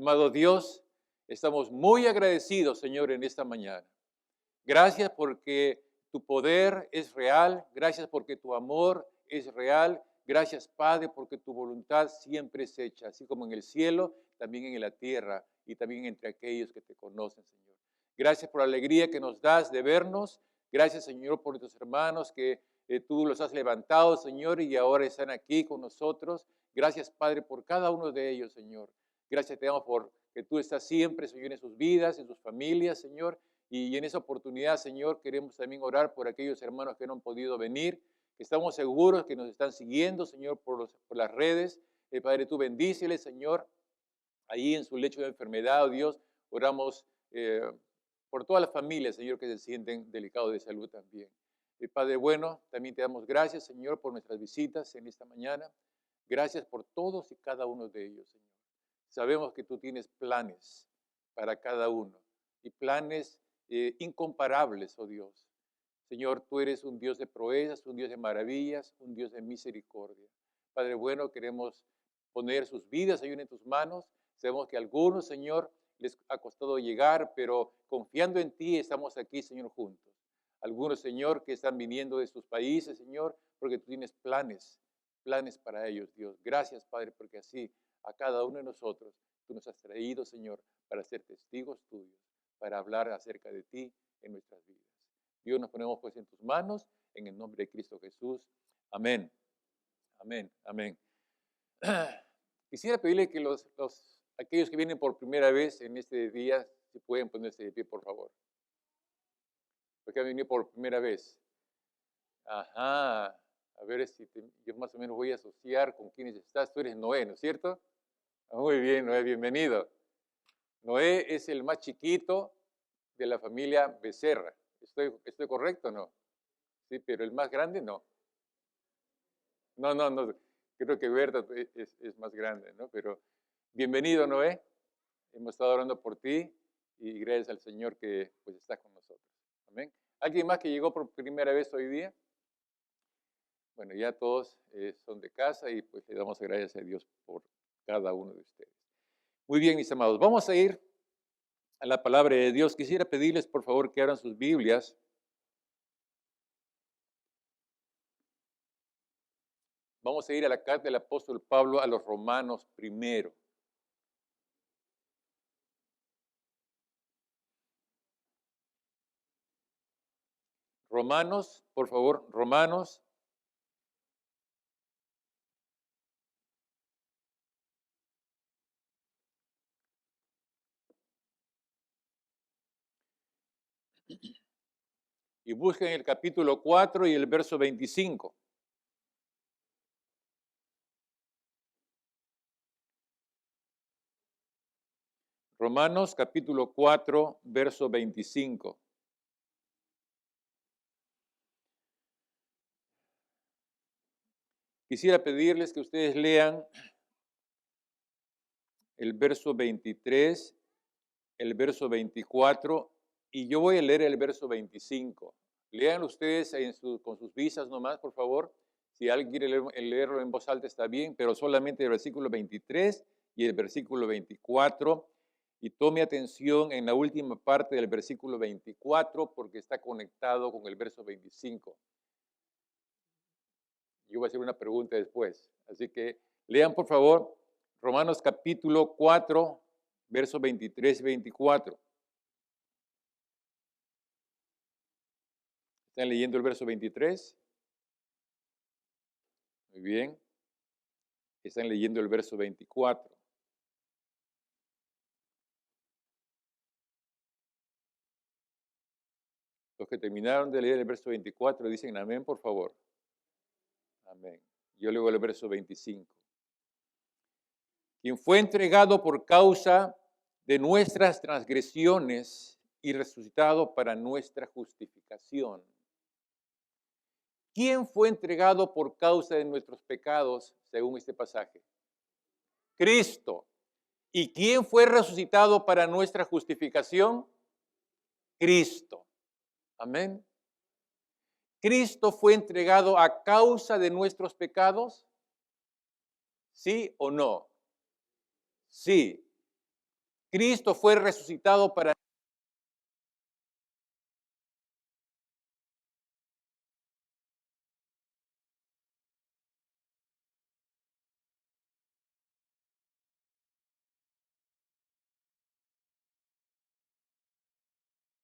Amado Dios, estamos muy agradecidos, Señor, en esta mañana. Gracias porque tu poder es real. Gracias porque tu amor es real. Gracias, Padre, porque tu voluntad siempre es hecha, así como en el cielo, también en la tierra y también entre aquellos que te conocen, Señor. Gracias por la alegría que nos das de vernos. Gracias, Señor, por tus hermanos que tú los has levantado, Señor, y ahora están aquí con nosotros. Gracias, Padre, por cada uno de ellos, Señor. Gracias te damos por que tú estás siempre, Señor, en sus vidas, en sus familias, Señor. Y en esa oportunidad, Señor, queremos también orar por aquellos hermanos que no han podido venir, que estamos seguros que nos están siguiendo, Señor, por las redes. Padre, tú bendíceles, Señor, ahí en su lecho de enfermedad, oh Dios. Oramos por todas las familias, Señor, que se sienten delicados de salud también. Padre bueno, también te damos gracias, Señor, por nuestras visitas en esta mañana. Gracias por todos y cada uno de ellos, Señor. Sabemos que tú tienes planes para cada uno y planes incomparables, oh Dios. Señor, tú eres un Dios de proezas, un Dios de maravillas, un Dios de misericordia. Padre bueno, queremos poner sus vidas ahí en tus manos. Sabemos que a algunos, Señor, les ha costado llegar, pero confiando en ti estamos aquí, Señor, juntos. Algunos, Señor, que están viniendo de sus países, Señor, porque tú tienes planes para ellos, Dios. Gracias, Padre, porque así a cada uno de nosotros tú nos has traído, Señor, para ser testigos tuyos, para hablar acerca de ti en nuestras vidas. Dios, nos ponemos pues en tus manos, en el nombre de Cristo Jesús. Amén. Amén. Amén. Quisiera pedirle que aquellos que vienen por primera vez en este día, si pueden ponerse de pie, por favor. Porque han venido por primera vez. Ajá. A ver si yo más o menos voy a asociar con quiénes estás. Tú eres Noé, ¿no es cierto? Muy bien, Noé, bienvenido. Noé es el más chiquito de la familia Becerra. ¿Estoy correcto o no? Sí, pero el más grande no. No. Creo que Berta es más grande, ¿no? Pero bienvenido, Noé. Hemos estado orando por ti y gracias al Señor que pues está con nosotros. Amén. ¿Alguien más que llegó por primera vez hoy día? Bueno, ya todos son de casa y pues le damos gracias a Dios por cada uno de ustedes. Muy bien, mis amados. Vamos a ir a la palabra de Dios. Quisiera pedirles, por favor, que abran sus Biblias. Vamos a ir a la carta del apóstol Pablo a los Romanos primero. Romanos, por favor, Romanos. Y busquen el capítulo 4 y el verso 25. Romanos capítulo 4, verso 25. Quisiera pedirles que ustedes lean el verso 23, el verso 24, y yo voy a leer el verso 25. Lean ustedes con sus visas nomás, por favor. Si alguien quiere leerlo en voz alta está bien, pero solamente el versículo 23 y el versículo 24. Y tome atención en la última parte del versículo 24 porque está conectado con el verso 25. Yo voy a hacer una pregunta después. Así que lean, por favor, Romanos capítulo 4, versos 23 y 24. ¿Están leyendo el verso 23? Muy bien. Están leyendo el verso 24. Los que terminaron de leer el verso 24 dicen amén, por favor. Amén. Yo leo el verso 25. Quien fue entregado por causa de nuestras transgresiones y resucitado para nuestra justificación. ¿Quién fue entregado por causa de nuestros pecados, según este pasaje? Cristo. ¿Y quién fue resucitado para nuestra justificación? Cristo. Amén. ¿Cristo fue entregado a causa de nuestros pecados? ¿Sí o no? Sí. Cristo fue resucitado para ahora sí se escucha. 1,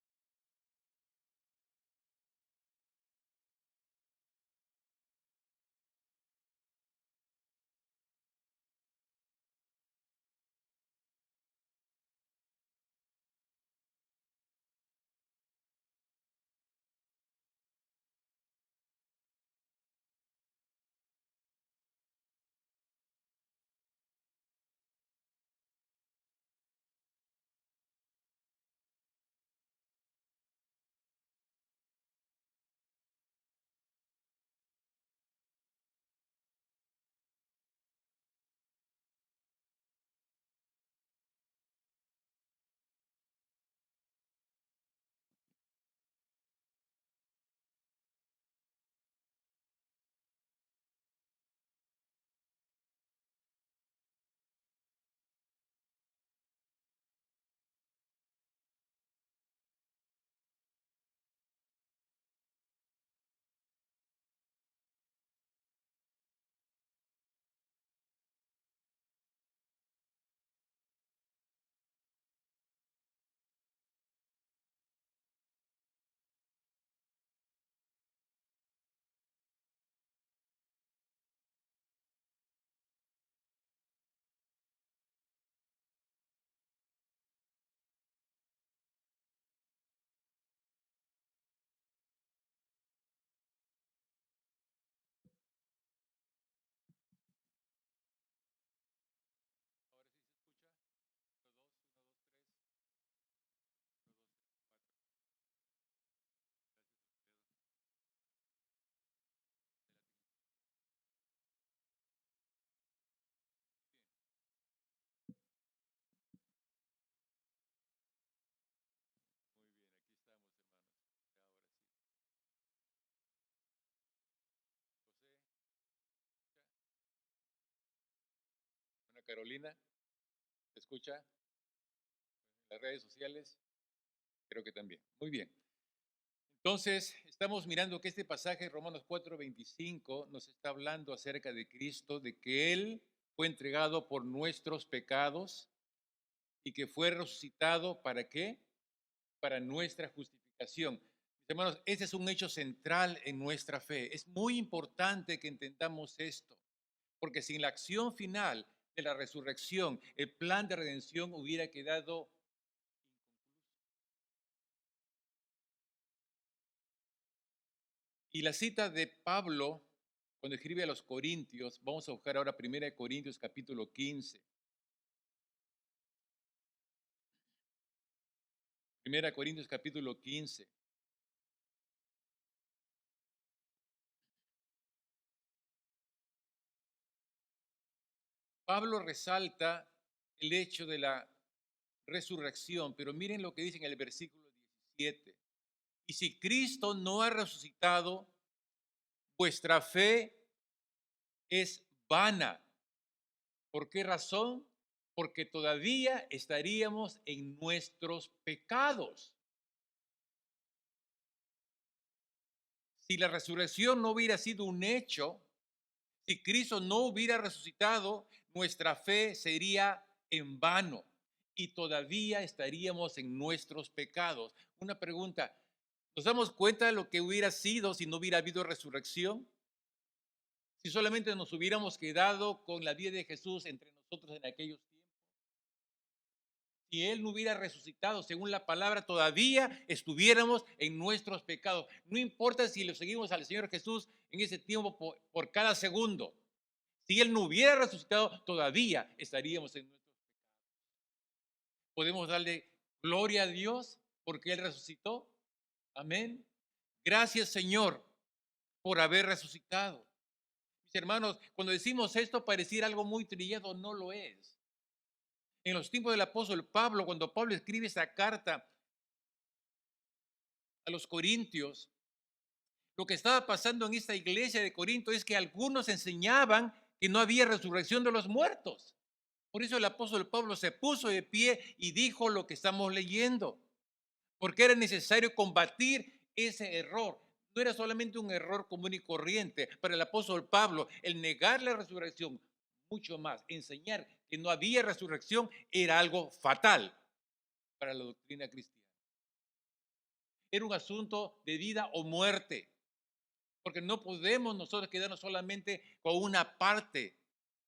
2, 1, 2, 3, 1, 2, 3, 4. Gracias, Alfredo. De la tecnología. Bien, muy bien, aquí estamos, hermanos. Ya, ahora sí. José, ¿escucha? Ana Carolina, ¿te escucha? En las redes sociales, creo que también. Muy bien. Entonces, estamos mirando que este pasaje, Romanos 4:25, nos está hablando acerca de Cristo, de que Él fue entregado por nuestros pecados y que fue resucitado, ¿para qué? Para nuestra justificación. Mis hermanos, ese es un hecho central en nuestra fe. Es muy importante que entendamos esto, porque sin la acción final de la resurrección, el plan de redención hubiera quedado inconcluso. Y la cita de Pablo, cuando escribe a los Corintios, vamos a buscar ahora 1 Corintios capítulo 15. 1 Corintios capítulo 15. Pablo resalta el hecho de la resurrección, pero miren lo que dice en el versículo 17. Y si Cristo no ha resucitado, vuestra fe es vana. ¿Por qué razón? Porque todavía estaríamos en nuestros pecados. Si la resurrección no hubiera sido un hecho, si Cristo no hubiera resucitado, nuestra fe sería en vano y todavía estaríamos en nuestros pecados. Una pregunta, ¿nos damos cuenta de lo que hubiera sido si no hubiera habido resurrección? Si solamente nos hubiéramos quedado con la vida de Jesús entre nosotros en aquellos tiempos. Si Él no hubiera resucitado, según la palabra, todavía estuviéramos en nuestros pecados. No importa si le seguimos al Señor Jesús en ese tiempo por cada segundo. Si Él no hubiera resucitado, todavía estaríamos en nuestros pecados. Podemos darle gloria a Dios porque Él resucitó. Amén. Gracias, Señor, por haber resucitado. Mis hermanos, cuando decimos esto, pareciera algo muy trillado, no lo es. En los tiempos del apóstol Pablo, cuando Pablo escribe esa carta a los Corintios, lo que estaba pasando en esta iglesia de Corinto es que algunos enseñaban que no había resurrección de los muertos. Por eso el apóstol Pablo se puso de pie y dijo lo que estamos leyendo, porque era necesario combatir ese error. No era solamente un error común y corriente para el apóstol Pablo el negar la resurrección, mucho más, enseñar que no había resurrección era algo fatal para la doctrina cristiana. Era un asunto de vida o muerte, porque no podemos nosotros quedarnos solamente con una parte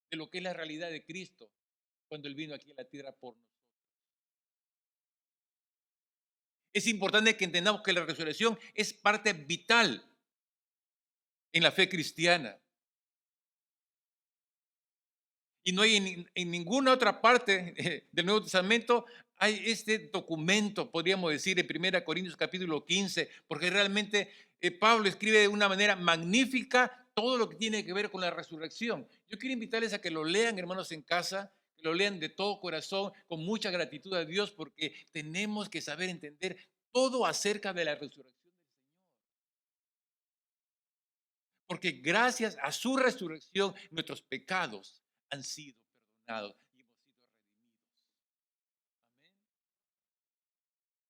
de lo que es la realidad de Cristo cuando Él vino aquí a la tierra por nosotros. Es importante que entendamos que la resurrección es parte vital en la fe cristiana. Y no hay en ninguna otra parte del Nuevo Testamento hay este documento, podríamos decir, en 1 Corintios capítulo 15, porque realmente Pablo escribe de una manera magnífica todo lo que tiene que ver con la resurrección. Yo quiero invitarles a que lo lean, hermanos, en casa, que lo lean de todo corazón, con mucha gratitud a Dios, porque tenemos que saber entender todo acerca de la resurrección del Señor. Porque gracias a su resurrección, nuestros pecados han sido perdonados y hemos sido redimidos. Amén.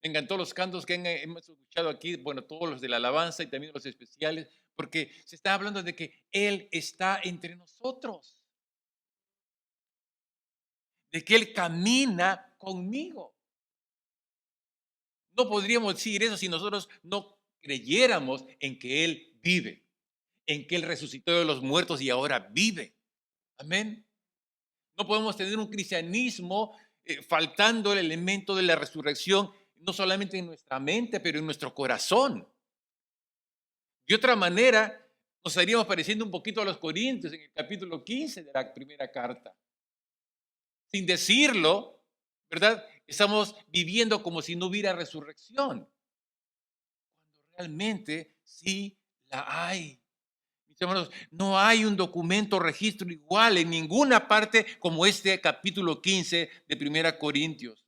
Me encantó los cantos que hemos escuchado aquí, bueno, todos los de la alabanza y también los especiales, porque se está hablando de que Él está entre nosotros, de que Él camina conmigo. No podríamos decir eso si nosotros no creyéramos en que Él vive, en que Él resucitó de los muertos y ahora vive. Amén. No podemos tener un cristianismo faltando el elemento de la resurrección, no solamente en nuestra mente, pero en nuestro corazón. De otra manera, nos estaríamos pareciendo un poquito a los Corintios en el capítulo 15 de la primera carta. Sin decirlo, ¿verdad? Estamos viviendo como si no hubiera resurrección, cuando realmente sí la hay. Mis hermanos, no hay un documento, registro igual en ninguna parte como este capítulo 15 de Primera Corintios.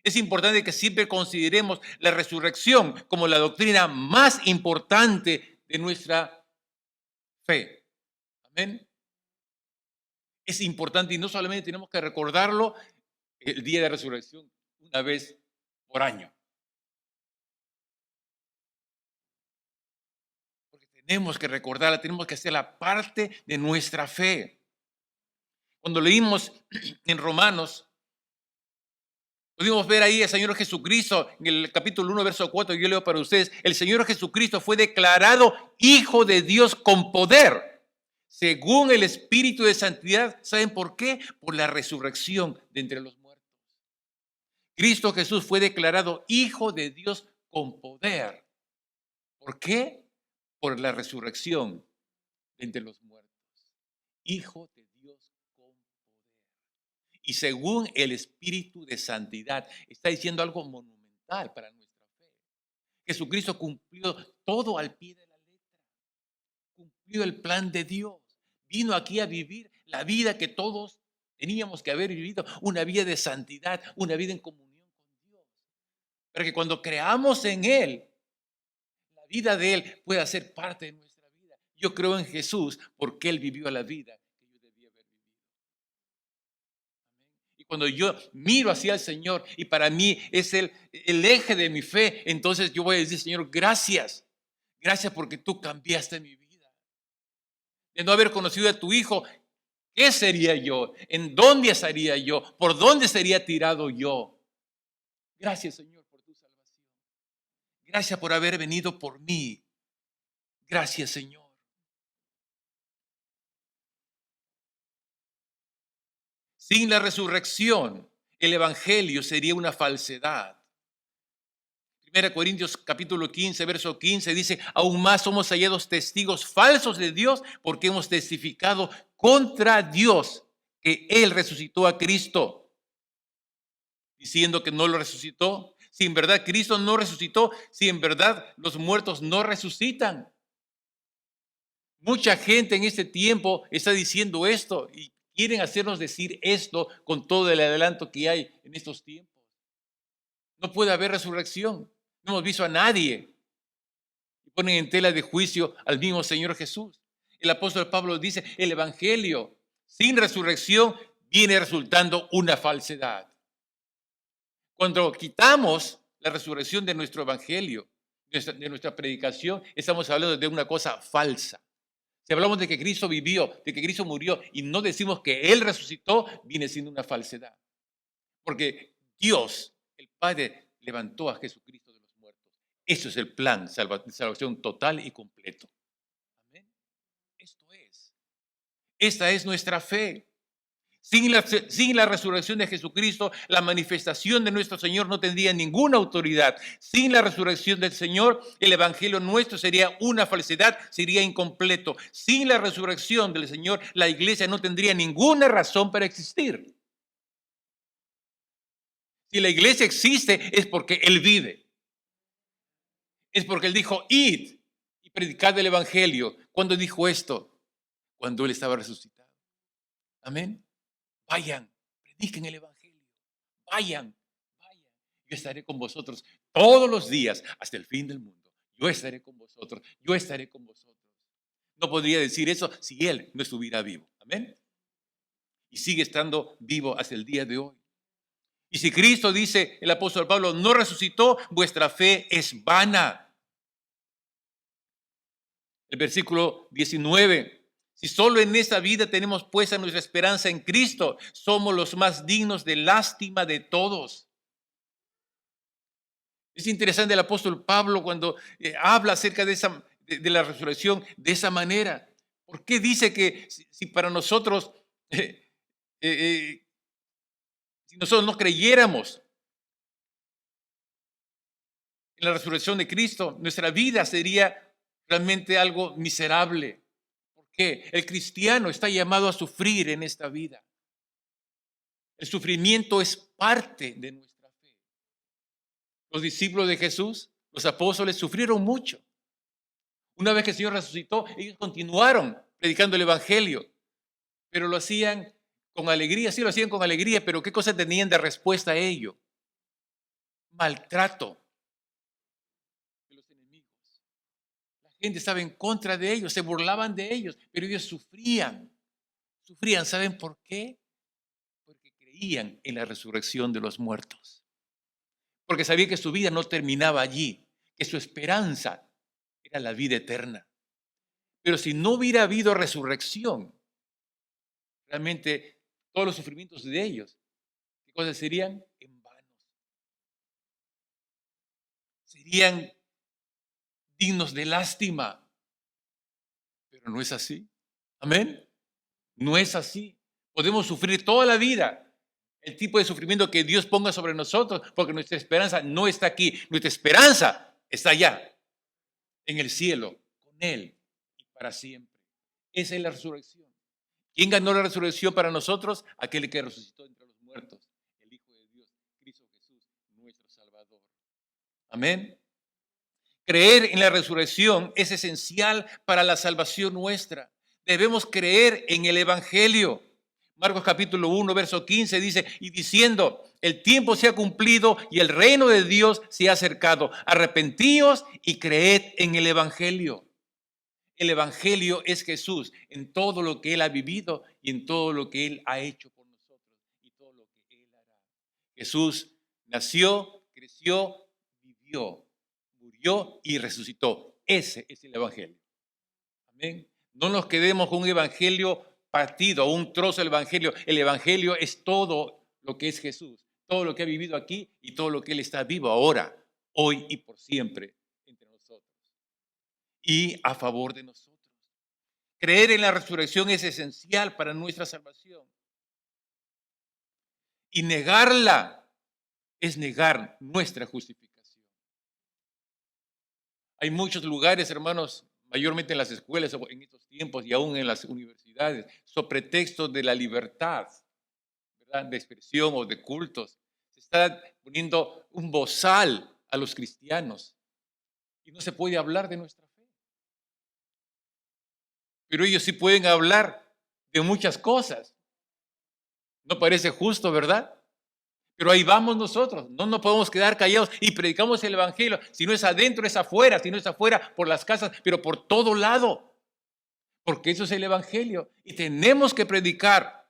Es importante que siempre consideremos la resurrección como la doctrina más importante de nuestra fe. Amén. Es importante y no solamente tenemos que recordarlo el día de resurrección una vez por año. Porque tenemos que recordarla, tenemos que hacerla parte de nuestra fe. Cuando leímos en Romanos, pudimos ver ahí al Señor Jesucristo en el capítulo 1, verso 4, yo leo para ustedes, el Señor Jesucristo fue declarado Hijo de Dios con poder, según el Espíritu de Santidad. ¿Saben por qué? Por la resurrección de entre los muertos. Cristo Jesús fue declarado Hijo de Dios con poder. ¿Por qué? Por la resurrección de entre los muertos. Hijo de Dios con poder. Y según el Espíritu de Santidad, está diciendo algo monumental para nuestra fe. Jesucristo cumplió todo al pie de la letra. Cumplió el plan de Dios. Vino aquí a vivir la vida que todos teníamos que haber vivido, una vida de santidad, una vida en comunión con Dios. Para que cuando creamos en Él, la vida de Él pueda ser parte de nuestra vida. Yo creo en Jesús porque Él vivió la vida que yo debía haber vivido. Y cuando yo miro hacia el Señor y para mí es el eje de mi fe, entonces yo voy a decir, Señor, gracias. Gracias porque tú cambiaste mi vida. De no haber conocido a tu Hijo, ¿qué sería yo? ¿En dónde estaría yo? ¿Por dónde sería tirado yo? Gracias, Señor, por tu salvación. Gracias por haber venido por mí. Gracias, Señor. Sin la resurrección, el evangelio sería una falsedad. 1 Corintios capítulo 15, verso 15 dice, aún más somos hallados testigos falsos de Dios porque hemos testificado contra Dios que Él resucitó a Cristo, diciendo que no lo resucitó. Si en verdad Cristo no resucitó, si en verdad los muertos no resucitan. Mucha gente en este tiempo está diciendo esto y quieren hacernos decir esto con todo el adelanto que hay en estos tiempos. No puede haber resurrección. No hemos visto a nadie. Y ponen en tela de juicio al mismo Señor Jesús. El apóstol Pablo dice, el evangelio sin resurrección viene resultando una falsedad. Cuando quitamos la resurrección de nuestro evangelio, de nuestra predicación, estamos hablando de una cosa falsa. Si hablamos de que Cristo vivió, de que Cristo murió y no decimos que Él resucitó, viene siendo una falsedad. Porque Dios, el Padre, levantó a Jesucristo de los muertos. Eso es el plan de salvación total y completo. Amén. Esta es nuestra fe. Sin la resurrección de Jesucristo, la manifestación de nuestro Señor no tendría ninguna autoridad. Sin la resurrección del Señor, el evangelio nuestro sería una falsedad, sería incompleto. Sin la resurrección del Señor, la iglesia no tendría ninguna razón para existir. Si la iglesia existe, es porque Él vive. Es porque Él dijo, id y predicad el evangelio. ¿Cuándo dijo esto? Cuando Él estaba resucitado. Amén. Vayan, prediquen el evangelio. Vayan. Yo estaré con vosotros todos los días hasta el fin del mundo. Yo estaré con vosotros. Yo estaré con vosotros. No podría decir eso si Él no estuviera vivo. Amén. Y sigue estando vivo hasta el día de hoy. Y si Cristo, dice el apóstol Pablo, no resucitó, vuestra fe es vana. El versículo 19. Si solo en esta vida tenemos puesta nuestra esperanza en Cristo, somos los más dignos de lástima de todos. Es interesante el apóstol Pablo cuando habla acerca de la resurrección de esa manera. ¿Por qué dice que si para nosotros, si nosotros no creyéramos en la resurrección de Cristo, nuestra vida sería realmente algo miserable? ¿Por qué? El cristiano está llamado a sufrir en esta vida. El sufrimiento es parte de nuestra fe. Los discípulos de Jesús, los apóstoles, sufrieron mucho. Una vez que el Señor resucitó, ellos continuaron predicando el evangelio, pero lo hacían con alegría. Sí, lo hacían con alegría, pero ¿qué cosa tenían de respuesta a ello? Maltrato de los enemigos. La gente estaba en contra de ellos, se burlaban de ellos, pero ellos sufrían. Sufrían, ¿saben por qué? Porque creían en la resurrección de los muertos. Porque sabían que su vida no terminaba allí, que su esperanza era la vida eterna. Pero si no hubiera habido resurrección, realmente todos los sufrimientos de ellos, ¿qué cosas serían? En vano. Serían dignos de lástima. Pero no es así. Amén. No es así. Podemos sufrir toda la vida el tipo de sufrimiento que Dios ponga sobre nosotros, porque nuestra esperanza no está aquí. Nuestra esperanza está allá, en el cielo, con Él y para siempre. Esa es la resurrección. ¿Quién ganó la resurrección para nosotros? Aquel que resucitó entre los muertos, el Hijo de Dios, Cristo Jesús, nuestro Salvador. Amén. Creer en la resurrección es esencial para la salvación nuestra. Debemos creer en el evangelio. Marcos capítulo 1, verso 15 dice, y diciendo, el tiempo se ha cumplido y el reino de Dios se ha acercado. Arrepentíos y creed en el evangelio. El evangelio es Jesús en todo lo que Él ha vivido y en todo lo que Él ha hecho por nosotros y todo lo que Él hará. Jesús nació, creció, vivió, murió y resucitó. Ese es el evangelio. Amén. No nos quedemos con un evangelio partido, un trozo del evangelio. El evangelio es todo lo que es Jesús, todo lo que ha vivido aquí y todo lo que Él está vivo ahora, hoy y por siempre entre nosotros y a favor de nosotros. Creer en la resurrección es esencial para nuestra salvación. Y negarla es negar nuestra justificación. Hay muchos lugares, hermanos, mayormente en las escuelas en estos tiempos y aún en las universidades, sobre pretexto de la libertad, ¿verdad?, de expresión o de cultos. Se está poniendo un bozal a los cristianos y no se puede hablar de nuestra fe. Pero ellos sí pueden hablar de muchas cosas. No parece justo, ¿verdad? Pero ahí vamos nosotros, no nos podemos quedar callados y predicamos el evangelio. Si no es adentro, es afuera, si no es afuera, por las casas, pero por todo lado. Porque eso es el evangelio y tenemos que predicar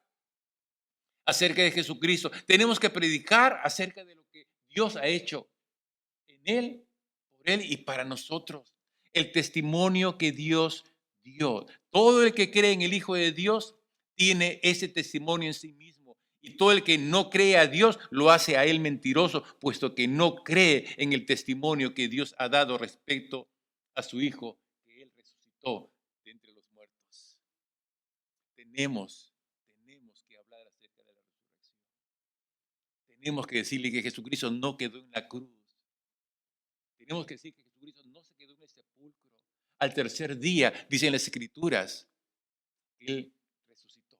acerca de Jesucristo. Tenemos que predicar acerca de lo que Dios ha hecho en Él, por Él y para nosotros. El testimonio que Dios dio. Todo el que cree en el Hijo de Dios tiene ese testimonio en sí mismo. Y todo el que no cree a Dios lo hace a Él mentiroso, puesto que no cree en el testimonio que Dios ha dado respecto a su Hijo, que Él resucitó de entre los muertos. Tenemos que hablar acerca de la resurrección. Tenemos que decirle que Jesucristo no quedó en la cruz. Tenemos que decir que Jesucristo no se quedó en el sepulcro. Al tercer día, dicen las Escrituras, Él resucitó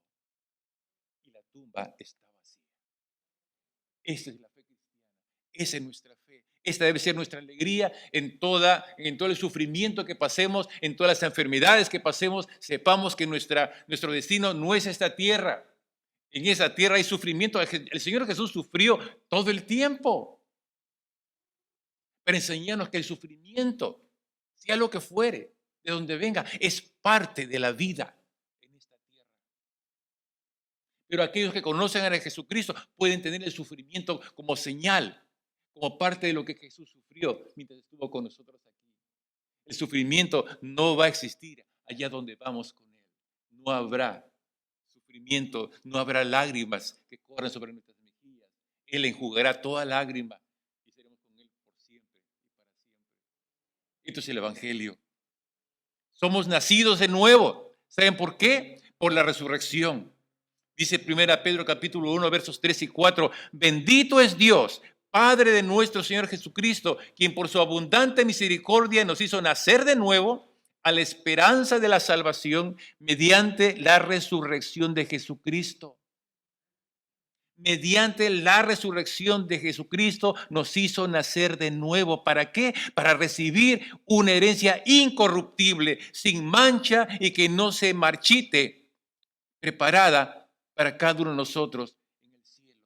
y la tumba está vacía. Esa es la fe cristiana. Esa es nuestra fe. Esta debe ser nuestra alegría en todo el sufrimiento que pasemos, en todas las enfermedades que pasemos. Sepamos que nuestro destino no es esta tierra. En esa tierra hay sufrimiento. El Señor Jesús sufrió todo el tiempo para enseñarnos que el sufrimiento, sea lo que fuere, de donde venga, es parte de la vida en esta tierra. Pero aquellos que conocen a Jesucristo pueden tener el sufrimiento como señal, como parte de lo que Jesús sufrió mientras estuvo con nosotros aquí. El sufrimiento no va a existir allá donde vamos con Él. No habrá sufrimiento, no habrá lágrimas que corran sobre nuestras mejillas. Él enjugará toda lágrima y seremos con Él por siempre y para siempre. Esto es el Evangelio. Somos nacidos de nuevo. ¿Saben por qué? Por la resurrección. Dice 1 Pedro capítulo 1, versos 3 y 4. Bendito es Dios, Padre de nuestro Señor Jesucristo, quien por su abundante misericordia nos hizo nacer de nuevo a la esperanza de la salvación mediante la resurrección de Jesucristo. Mediante la resurrección de Jesucristo nos hizo nacer de nuevo. ¿Para qué? Para recibir una herencia incorruptible, sin mancha y que no se marchite, preparada para cada uno de nosotros en el cielo.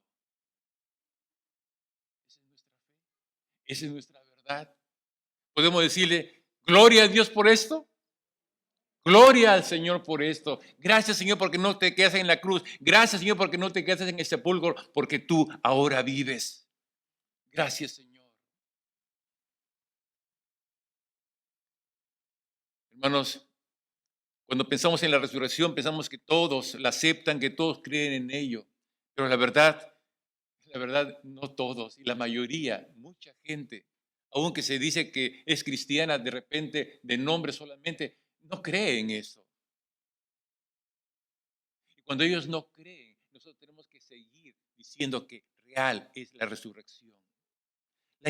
Esa es nuestra fe. Esa es nuestra verdad. Podemos decirle, gloria a Dios por esto. Gloria al Señor por esto. Gracias, Señor, porque no te quedas en la cruz. Gracias, Señor, porque no te quedas en el sepulcro, porque tú ahora vives. Gracias, Señor. Hermanos, cuando pensamos en la resurrección, pensamos que todos la aceptan, que todos creen en ello. Pero la verdad, no todos. Y la mayoría, mucha gente, aunque se dice que es cristiana de repente, de nombre solamente, no cree en eso. Y cuando ellos no creen, nosotros tenemos que seguir diciendo que real es la resurrección. La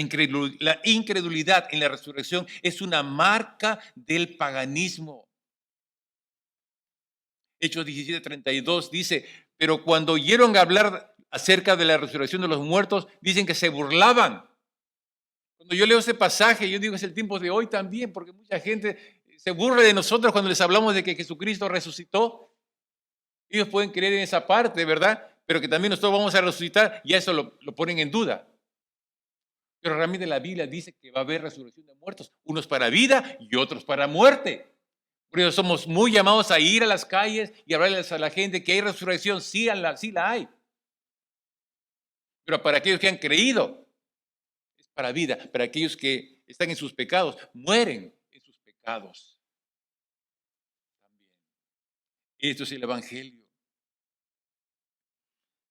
incredulidad en la resurrección es una marca del paganismo. Hechos 17:32 dice, pero cuando oyeron hablar acerca de la resurrección de los muertos, dicen que se burlaban. Cuando yo leo ese pasaje, yo digo, es el tiempo de hoy también, porque mucha gente se burla de nosotros cuando les hablamos de que Jesucristo resucitó. Ellos pueden creer en esa parte, ¿verdad? Pero que también nosotros vamos a resucitar, y eso lo ponen en duda. Pero realmente la Biblia dice que va a haber resurrección de muertos, unos para vida y otros para muerte. Por eso somos muy llamados a ir a las calles y hablarles a la gente que hay resurrección, sí la hay. Pero para aquellos que han creído, es para vida. Para aquellos que están en sus pecados, mueren en sus pecados. También. Esto es el Evangelio.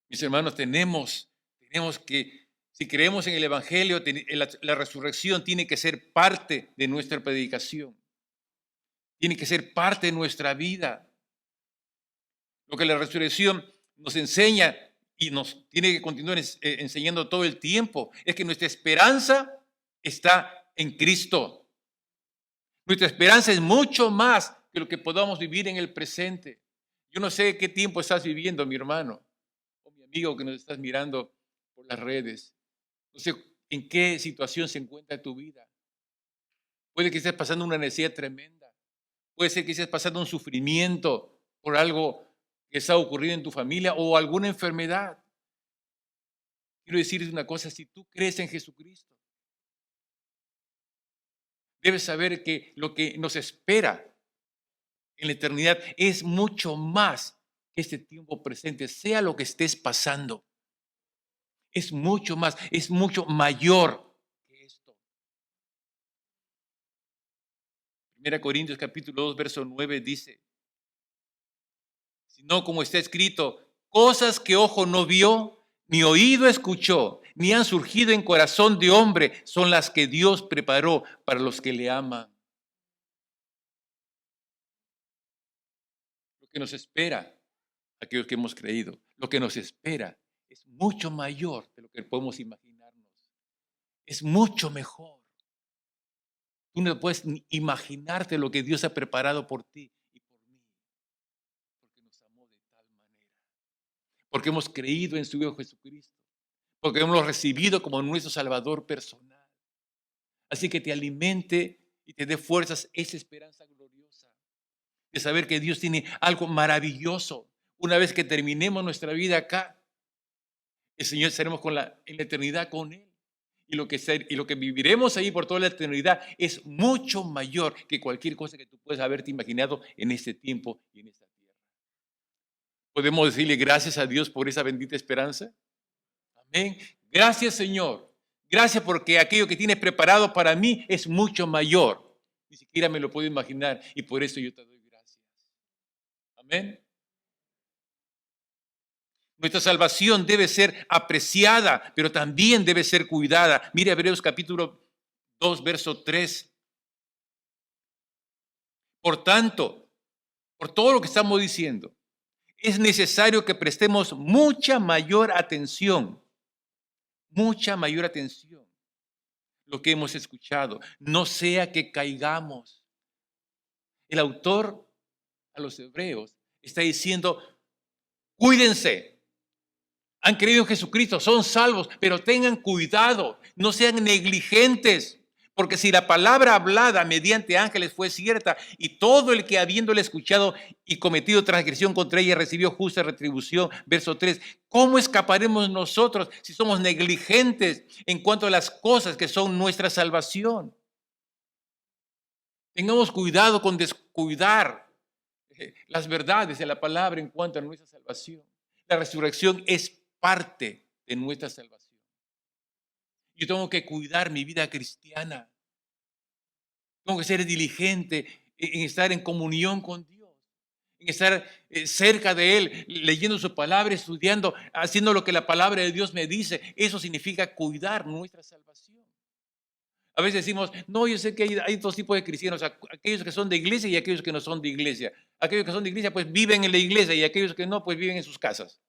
Mis hermanos, tenemos que, si creemos en el Evangelio, la resurrección tiene que ser parte de nuestra predicación. Tiene que ser parte de nuestra vida. Lo que la resurrección nos enseña y nos tiene que continuar enseñando todo el tiempo es que nuestra esperanza está en Cristo. Nuestra esperanza es mucho más que lo que podamos vivir en el presente. Yo no sé qué tiempo estás viviendo, mi hermano o mi amigo que nos estás mirando por las redes. No sé en qué situación se encuentra tu vida. Puede que estés pasando una necesidad tremenda. Puede ser que estés pasando un sufrimiento por algo que está ocurriendo en tu familia o alguna enfermedad. Quiero decirles una cosa, si tú crees en Jesucristo, debes saber que lo que nos espera en la eternidad es mucho más que este tiempo presente, sea lo que estés pasando, es mucho más, es mucho mayor que esto. 1 Corintios capítulo 2, verso 9 dice, sino como está escrito, cosas que ojo no vio, ni oído escuchó, ni han surgido en corazón de hombre, son las que Dios preparó para los que le aman. Lo que nos espera, aquellos que hemos creído, lo que nos espera es mucho mayor de lo que podemos imaginarnos. Es mucho mejor. Tú no puedes ni imaginarte lo que Dios ha preparado por ti y por mí, porque nos amó de tal manera, porque hemos creído en su Hijo Jesucristo, porque hemos recibido como nuestro Salvador personal. Así que te alimente y te dé fuerzas esa esperanza gloriosa de saber que Dios tiene algo maravilloso. Una vez que terminemos nuestra vida acá, el Señor estaremos en la eternidad con Él. Y lo que viviremos ahí por toda la eternidad es mucho mayor que cualquier cosa que tú puedas haberte imaginado en este tiempo y en esta tierra. ¿Podemos decirle gracias a Dios por esa bendita esperanza? Amén. Gracias, Señor. Gracias porque aquello que tienes preparado para mí es mucho mayor. Ni siquiera me lo puedo imaginar y por eso yo te doy gracias. Amén. Nuestra salvación debe ser apreciada, pero también debe ser cuidada. Mire Hebreos capítulo 2, verso 3. Por tanto, por todo lo que estamos diciendo, es necesario que prestemos mucha mayor atención lo que hemos escuchado, no sea que caigamos. El autor a los hebreos está diciendo, cuídense, han creído en Jesucristo, son salvos, pero tengan cuidado, no sean negligentes, porque si la palabra hablada mediante ángeles fue cierta y todo el que habiéndole escuchado y cometido transgresión contra ella recibió justa retribución, verso 3, ¿cómo escaparemos nosotros si somos negligentes en cuanto a las cosas que son nuestra salvación? Tengamos cuidado con descuidar las verdades de la palabra en cuanto a nuestra salvación. La resurrección es parte de nuestra salvación. Yo tengo que cuidar mi vida cristiana. Tengo que ser diligente en estar en comunión con Dios, en estar cerca de Él, leyendo su palabra, estudiando, haciendo lo que la palabra de Dios me dice. Eso significa cuidar nuestra salvación. A veces decimos, no, yo sé que hay dos tipos de cristianos, aquellos que son de iglesia y aquellos que no son de iglesia. Aquellos que son de iglesia pues viven en la iglesia y aquellos que no pues viven en sus casas.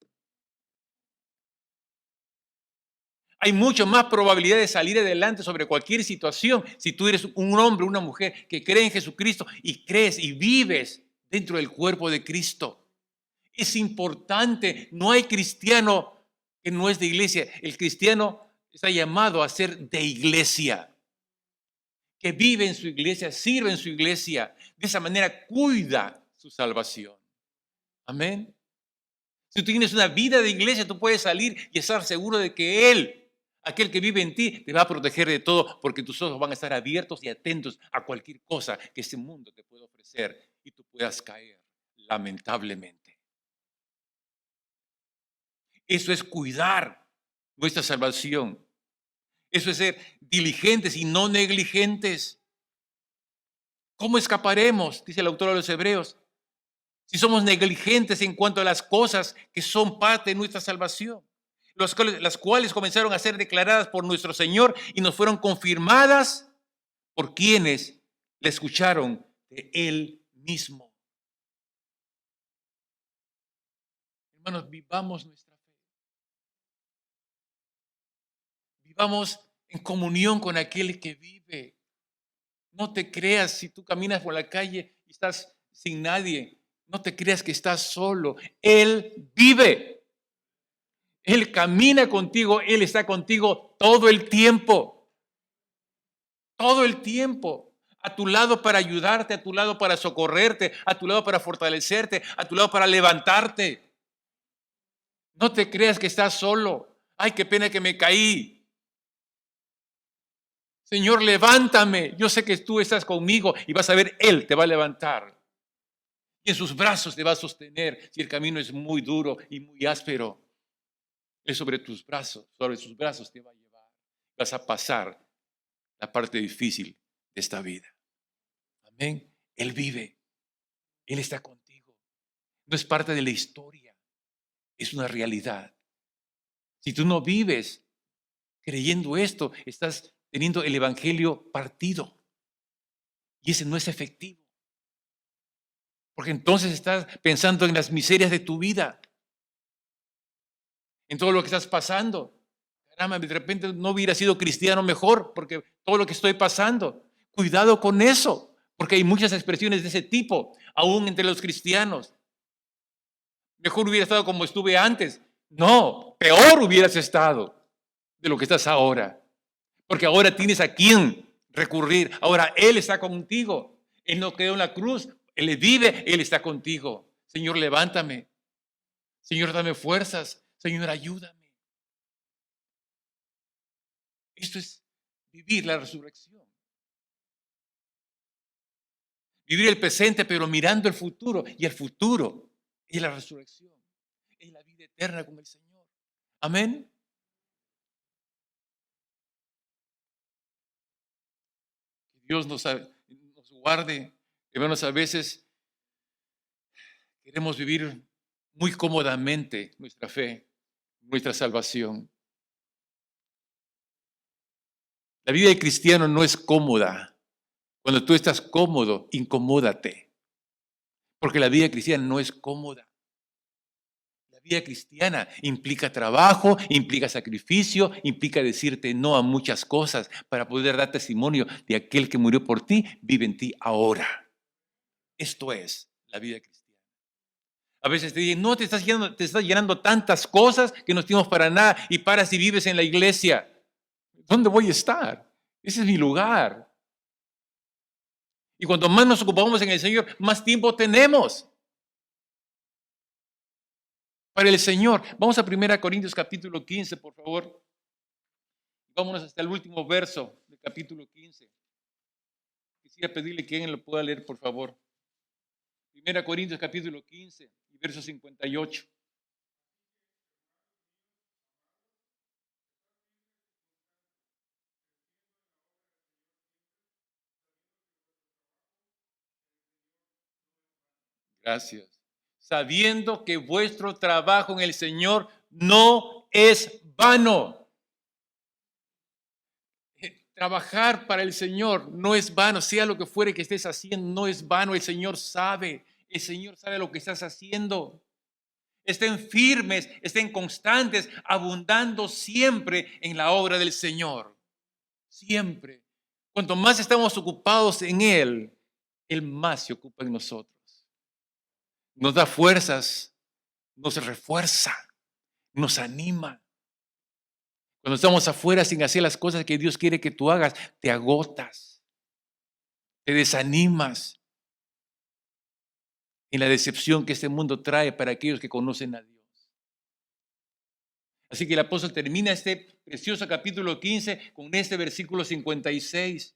Hay mucho más probabilidad de salir adelante sobre cualquier situación si tú eres un hombre, una mujer que cree en Jesucristo y crees y vives dentro del cuerpo de Cristo. Es importante, no hay cristiano que no es de iglesia. El cristiano está llamado a ser de iglesia, que vive en su iglesia, sirve en su iglesia. De esa manera cuida su salvación. Amén. Si tú tienes una vida de iglesia, tú puedes salir y estar seguro de que Él, aquel que vive en ti, te va a proteger de todo, porque tus ojos van a estar abiertos y atentos a cualquier cosa que este mundo te pueda ofrecer y tú puedas caer, lamentablemente. Eso es cuidar nuestra salvación. Eso es ser diligentes y no negligentes. ¿Cómo escaparemos? Dice el autor de los Hebreos. Si somos negligentes en cuanto a las cosas que son parte de nuestra salvación, las cuales comenzaron a ser declaradas por nuestro Señor y nos fueron confirmadas por quienes le escucharon de Él mismo. Hermanos, vivamos nuestra fe. Vivamos en comunión con aquel que vive. No te creas si tú caminas por la calle y estás sin nadie. No te creas que estás solo. Él vive. Él camina contigo. Él está contigo todo el tiempo. Todo el tiempo. A tu lado para ayudarte, a tu lado para socorrerte, a tu lado para fortalecerte, a tu lado para levantarte. No te creas que estás solo. Ay, qué pena que me caí. Señor, levántame. Yo sé que tú estás conmigo y vas a ver, Él te va a levantar. Y en sus brazos te va a sostener si el camino es muy duro y muy áspero. Es sobre tus brazos, sobre sus brazos te va a llevar. Vas a pasar la parte difícil de esta vida. Amén. Él vive. Él está contigo. No es parte de la historia. Es una realidad. Si tú no vives creyendo esto, estás teniendo el evangelio partido. Y ese no es efectivo. Porque entonces estás pensando en las miserias de tu vida. En todo lo que estás pasando. Caramba, de repente no hubiera sido cristiano mejor porque todo lo que estoy pasando. Cuidado con eso, porque hay muchas expresiones de ese tipo, aún entre los cristianos. Mejor hubiera estado como estuve antes. No, peor hubieras estado de lo que estás ahora. Porque ahora tienes a quién recurrir. Ahora Él está contigo. Él no quedó en la cruz. Él vive, Él está contigo. Señor, levántame. Señor, dame fuerzas. Señor, ayúdame. Esto es vivir la resurrección. Vivir el presente, pero mirando el futuro. Y el futuro es la resurrección. Es la vida eterna con el Señor. Amén. Que Dios nos guarde. Hermanos, a veces queremos vivir muy cómodamente nuestra fe, nuestra salvación. La vida del cristiano no es cómoda. Cuando tú estás cómodo, incomódate. Porque la vida cristiana no es cómoda. La vida cristiana implica trabajo, implica sacrificio, implica decirte no a muchas cosas para poder dar testimonio de aquel que murió por ti, vive en ti ahora. Esto es la vida cristiana. A veces te dicen, no, te estás llenando tantas cosas que no tenemos para nada y paras y vives en la iglesia. ¿Dónde voy a estar? Ese es mi lugar. Y cuanto más nos ocupamos en el Señor, más tiempo tenemos para el Señor. Vamos a 1 Corintios capítulo 15, por favor. Vámonos hasta el último verso del capítulo 15. Quisiera pedirle que alguien lo pueda leer, por favor. 1 Corintios capítulo 15 y verso 58. Gracias. Sabiendo que vuestro trabajo en el Señor no es vano. Trabajar para el Señor no es vano, sea lo que fuere que estés haciendo, no es vano. El Señor sabe lo que estás haciendo. Estén firmes, estén constantes, abundando siempre en la obra del Señor. Siempre. Cuanto más estamos ocupados en Él, Él más se ocupa en nosotros. Nos da fuerzas, nos refuerza, nos anima. Cuando estamos afuera sin hacer las cosas que Dios quiere que tú hagas, te agotas, te desanimas en la decepción que este mundo trae para aquellos que conocen a Dios. Así que el apóstol termina este precioso capítulo 15 con este versículo 56.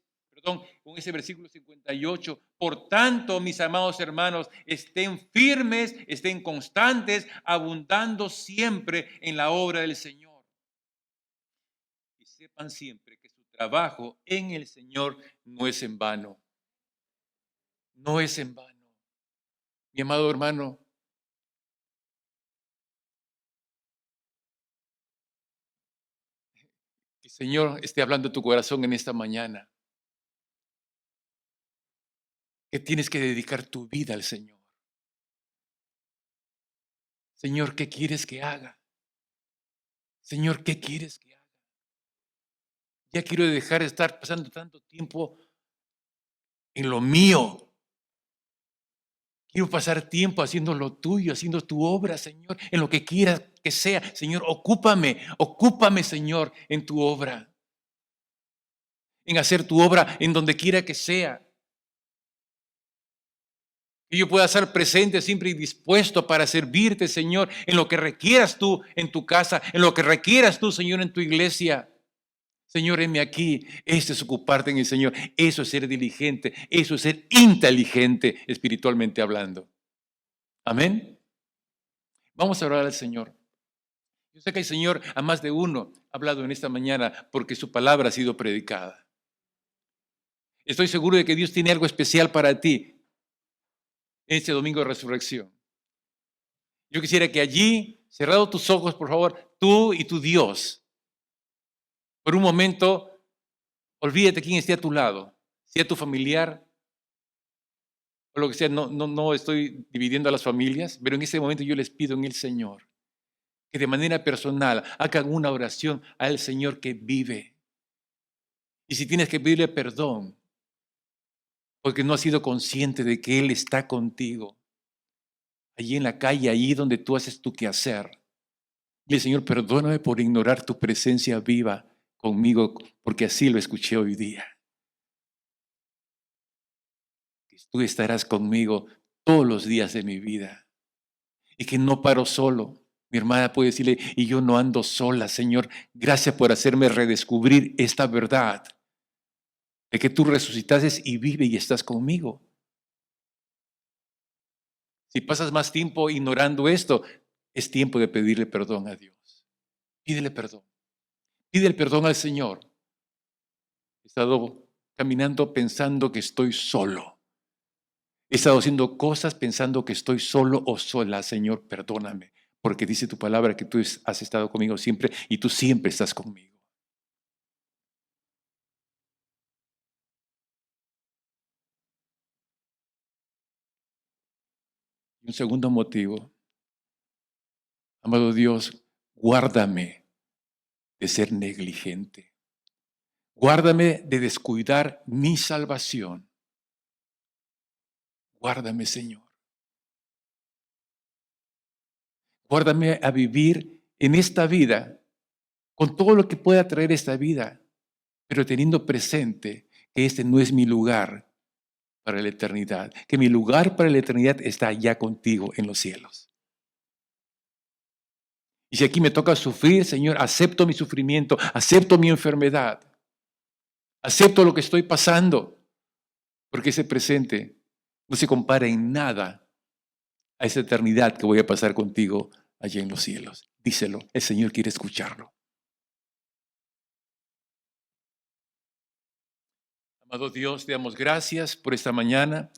Con ese versículo 58. Por tanto, mis amados hermanos, estén firmes, estén constantes, abundando siempre en la obra del Señor. Y sepan siempre que su trabajo en el Señor no es en vano. No es en vano. Mi amado hermano, que el Señor esté hablando a tu corazón en esta mañana. Que tienes que dedicar tu vida al Señor. Señor, ¿qué quieres que haga? Señor, ¿qué quieres que haga? Ya quiero dejar de estar pasando tanto tiempo en lo mío. Quiero pasar tiempo haciendo lo tuyo, haciendo tu obra, Señor, en lo que quieras que sea. Señor, ocúpame, Señor, en tu obra. En hacer tu obra en donde quiera que sea. Que yo pueda estar presente siempre y dispuesto para servirte, Señor, en lo que requieras tú en tu casa, en lo que requieras tú, Señor, en tu iglesia. Señor, heme aquí. Eso es ocuparte en el Señor. Eso es ser diligente. Eso es ser inteligente espiritualmente hablando. Amén. Vamos a orar al Señor. Yo sé que el Señor a más de uno ha hablado en esta mañana porque su palabra ha sido predicada. Estoy seguro de que Dios tiene algo especial para ti en este domingo de resurrección. Yo quisiera que allí, cerrado tus ojos, por favor, tú y tu Dios, por un momento, olvídate quién esté a tu lado, sea tu familiar o lo que sea. No estoy dividiendo a las familias, pero en este momento yo les pido en el Señor que de manera personal hagan una oración al Señor que vive. Y si tienes que pedirle perdón, porque no has sido consciente de que Él está contigo, allí en la calle, allí donde tú haces tu quehacer. Dile, Señor, perdóname por ignorar tu presencia viva conmigo, porque así lo escuché hoy día. Que tú estarás conmigo todos los días de mi vida y que no paro solo. Mi hermana puede decirle, y yo no ando sola, Señor. Gracias por hacerme redescubrir esta verdad de que tú resucitaste y vive y estás conmigo. Si pasas más tiempo ignorando esto, es tiempo de pedirle perdón a Dios. Pídele perdón. Pídele perdón al Señor. He estado caminando pensando que estoy solo. He estado haciendo cosas pensando que estoy solo o sola. Señor, perdóname, porque dice tu palabra que tú has estado conmigo siempre y tú siempre estás conmigo. Y un segundo motivo, amado Dios, guárdame de ser negligente. Guárdame de descuidar mi salvación. Guárdame, Señor. Guárdame a vivir en esta vida con todo lo que pueda traer esta vida, pero teniendo presente que este no es mi lugar para la eternidad, que mi lugar para la eternidad está allá contigo en los cielos. Y si aquí me toca sufrir, Señor, acepto mi sufrimiento, acepto mi enfermedad, acepto lo que estoy pasando, porque ese presente no se compara en nada a esa eternidad que voy a pasar contigo allá en los cielos. Díselo, el Señor quiere escucharlo. Amado Dios, te damos gracias por esta mañana.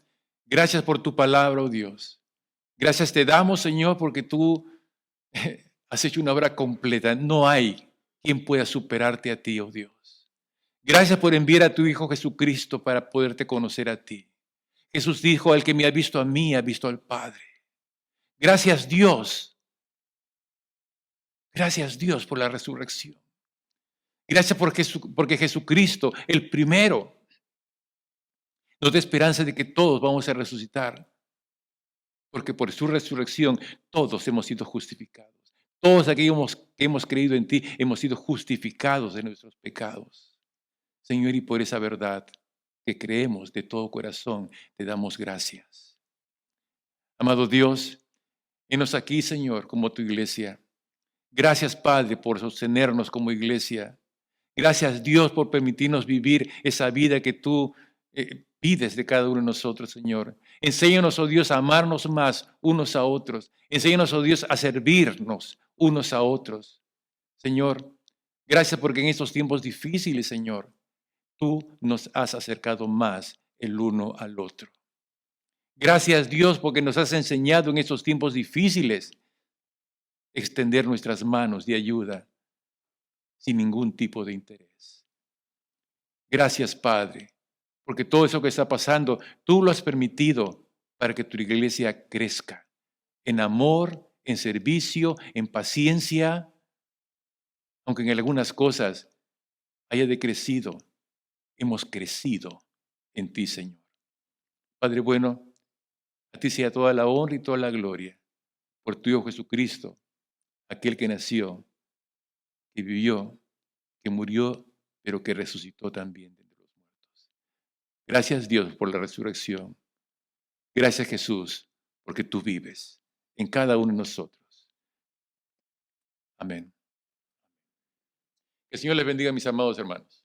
Gracias por tu palabra, oh Dios. Gracias te damos, Señor, porque tú has hecho una obra completa. No hay quien pueda superarte a ti, oh Dios. Gracias por enviar a tu Hijo Jesucristo para poderte conocer a ti. Jesús dijo, al que me ha visto a mí, ha visto al Padre. Gracias Dios. Gracias Dios por la resurrección. Gracias porque Jesucristo, el primero, nos da esperanza de que todos vamos a resucitar. Porque por su resurrección todos hemos sido justificados. Todos aquellos que hemos creído en ti hemos sido justificados de nuestros pecados. Señor, y por esa verdad que creemos de todo corazón, te damos gracias. Amado Dios, henos aquí, Señor, como tu iglesia. Gracias, Padre, por sostenernos como iglesia. Gracias, Dios, por permitirnos vivir esa vida que tú pides de cada uno de nosotros, Señor. Enséñanos, oh Dios, a amarnos más unos a otros. Enséñanos, oh Dios, a servirnos unos a otros. Señor, gracias porque en estos tiempos difíciles, Señor, tú nos has acercado más el uno al otro. Gracias, Dios, porque nos has enseñado en estos tiempos difíciles extender nuestras manos de ayuda sin ningún tipo de interés. Gracias, Padre, porque todo eso que está pasando, tú lo has permitido para que tu iglesia crezca en amor, en servicio, en paciencia, aunque en algunas cosas haya decrecido, hemos crecido en ti, Señor. Padre bueno, a ti sea toda la honra y toda la gloria por tu Hijo Jesucristo, aquel que nació, que vivió, que murió, pero que resucitó también de entre los muertos. Gracias, Dios, por la resurrección. Gracias, Jesús, porque tú vives en cada uno de nosotros. Amén. Que el Señor les bendiga, mis amados hermanos.